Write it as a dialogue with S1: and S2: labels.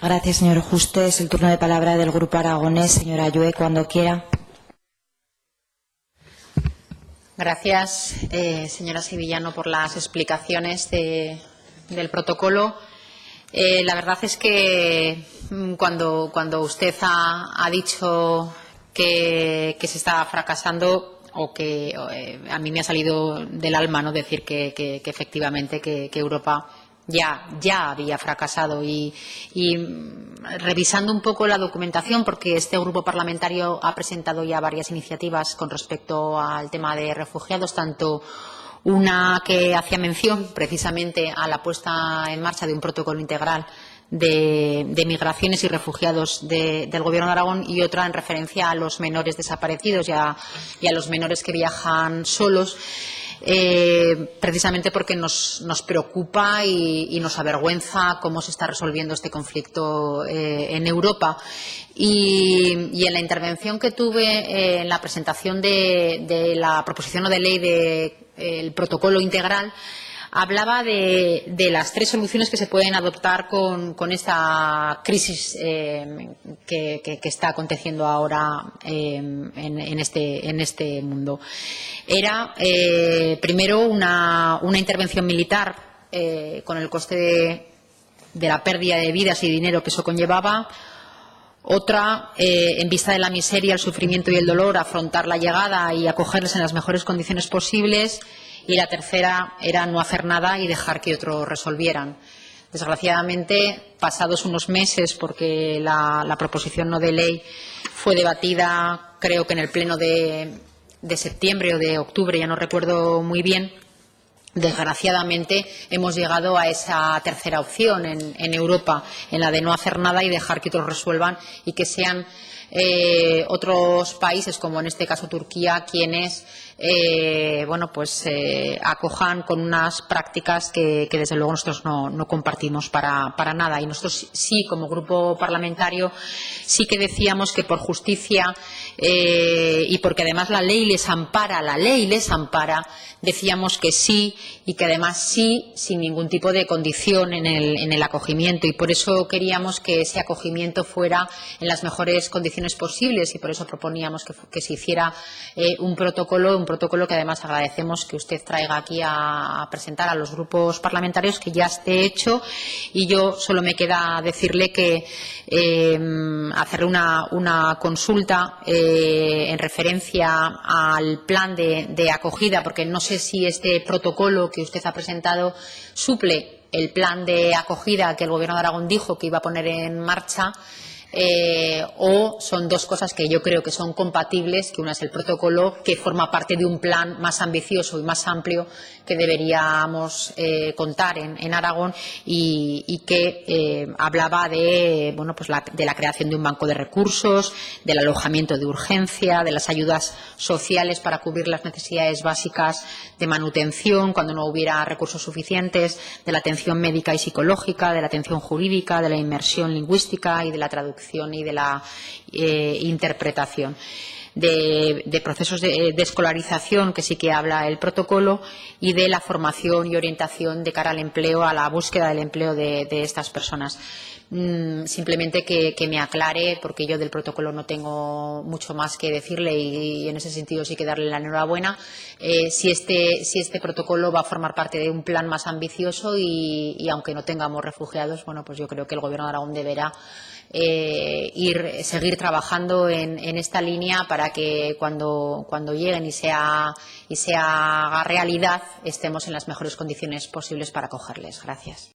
S1: Gracias, señor Juste. Es el turno de palabra del Grupo Aragonés. Señora Ayue, cuando quiera.
S2: Gracias, señora Sevillano, por las explicaciones del protocolo. La verdad es que cuando usted ha dicho que se está fracasando, o que a mí me ha salido del alma, ¿no?, decir que efectivamente que Europa ya había fracasado y revisando un poco la documentación, porque este grupo parlamentario ha presentado ya varias iniciativas con respecto al tema de refugiados, tanto una que hacía mención precisamente a la puesta en marcha de un protocolo integral de migraciones y refugiados del Gobierno de Aragón, y otra en referencia a los menores desaparecidos y a los menores que viajan solos. Precisamente porque nos preocupa y nos avergüenza cómo se está resolviendo este conflicto en Europa. Y en la intervención que tuve en la presentación de la proposición no de ley del protocolo integral, hablaba de las tres soluciones que se pueden adoptar con esta crisis que está aconteciendo ahora en este mundo. Era, primero, una intervención militar con el coste de la pérdida de vidas y dinero que eso conllevaba. Otra, en vista de la miseria, el sufrimiento y el dolor, afrontar la llegada y acogerles en las mejores condiciones posibles. Y la tercera era no hacer nada y dejar que otros resolvieran. Desgraciadamente, pasados unos meses, porque la proposición no de ley fue debatida, creo que en el pleno de septiembre o de octubre, ya no recuerdo muy bien, desgraciadamente hemos llegado a esa tercera opción en Europa, en la de no hacer nada y dejar que otros resuelvan, y que sean otros países, como en este caso Turquía, quienes acojan con unas prácticas que desde luego nosotros no compartimos para nada. Y nosotros sí, como grupo parlamentario, sí que decíamos que por justicia y porque además la ley les ampara, decíamos que sí, y que además sí, sin ningún tipo de condición en el acogimiento, y por eso queríamos que ese acogimiento fuera en las mejores condiciones posibles, y por eso proponíamos que se hiciera un protocolo que además agradecemos que usted traiga aquí a presentar a los grupos parlamentarios, que ya esté hecho. Y yo solo me queda decirle que hacerle una consulta en referencia al plan de acogida, porque no sé si este protocolo que usted ha presentado suple el plan de acogida que el Gobierno de Aragón dijo que iba a poner en marcha, o son dos cosas que yo creo que son compatibles, que una es el protocolo, que forma parte de un plan más ambicioso y más amplio que deberíamos contar en Aragón, y que hablaba de la creación de un banco de recursos, del alojamiento de urgencia, de las ayudas sociales para cubrir las necesidades básicas de manutención cuando no hubiera recursos suficientes, de la atención médica y psicológica, de la atención jurídica, de la inmersión lingüística y de la traducción y de la interpretación, de procesos de escolarización, que sí que habla el protocolo, y de la formación y orientación de cara al empleo, a la búsqueda del empleo de estas personas. Simplemente que me aclare, porque yo del protocolo no tengo mucho más que decirle, y en ese sentido sí que darle la enhorabuena, si este protocolo va a formar parte de un plan más ambicioso, y aunque no tengamos refugiados, pues yo creo que el Gobierno de Aragón deberá seguir trabajando en esta línea, para que cuando lleguen y se haga realidad estemos en las mejores condiciones posibles para acogerles. Gracias.